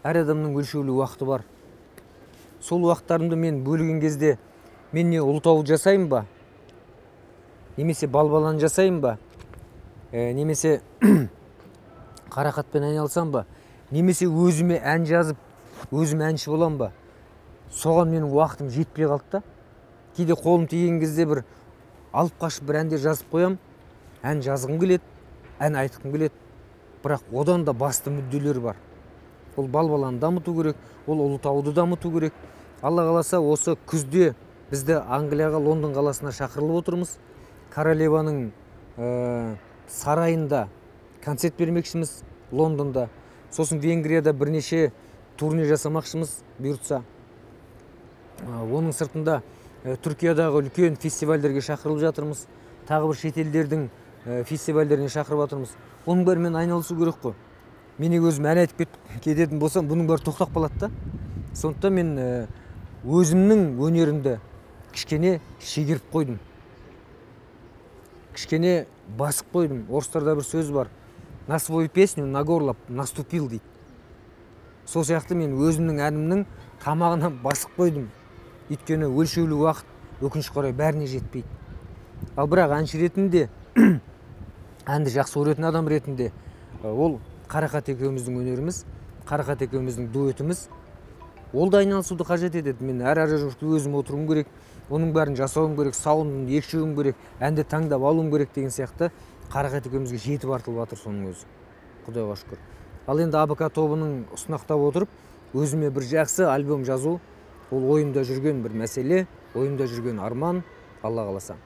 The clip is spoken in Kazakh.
әр адамның өлшеулі уақыты бар. Сол уақыттарымды мен бөлген кезде мен не ұлытау жасайын ба, немесе балбалан жасайын ба, немесе қарақатпен айналсам ба, немесе өзіме ән жазып, өзім әнші болам ба, соған менің уақытым жетпей қалды да. Кейде қолым тиген кезде бір алып қашып бір әндер жазып қоям, ән жазғым келеді, ән айтқым келеді, бірақ одан да басты мүдделер бар. Ол балбаланы дамыту керек, ол Ұлытауды дамыту керек. Алла қаласа осы күзде бізді Англияға, Лондон қаласына шақырылып отырмыз. Королеваның сарайында концерт бермекшіміз Лондонда. Сосын Венгрияда бірнеше турне жасамақшымыз бұйыртса. Оның сыртында Түркиядағы үлкен фестивальдерге шақырылып жатырмыз. Тағы бір шетелдердің фестивальдеріне шақырып жатырмыз. Оның бәрімен айналысу керек қой. Мен өзім ән айтып кететін болсам, бұның бәрі тоқтап қалады да. Сондықтан мен өзімнің өнерімді кішкене шегеріп қойдым. Кішкене басып қойдым. Орыстарда бір сөз бар. На свою песню на горло наступил дейді. Сол сияқты мен өзімнің әнімнің тамағынан басып қойдым. Өйткені өлшеулі уақыт өкінішке қарай бәріне жетпейді. Ал бірақ әнші ретінде, әнді жақсы көретін адам ретінде, ол Қарақат екеуміздің өнеріміз, Қарақат екеуміздің дуэтіміз. Ол да айналысуды қажет етеді. Мен әр жұмысты өзім отыруым керек, оның бәрін жасауым керек, сауындын екшеуім керек, әнді таңдап алуым керек деген сияқты Қарақат екеумізге жетіп артылып жатыр соның өзі. Құдайға шүкір. Ал енді АБК тобының ұсынақтап отырып, өзіме бір жақсы альбом жазу, ол ойымда жүрген бір мәселе, ойымда жүрген арман, Алла қаласа.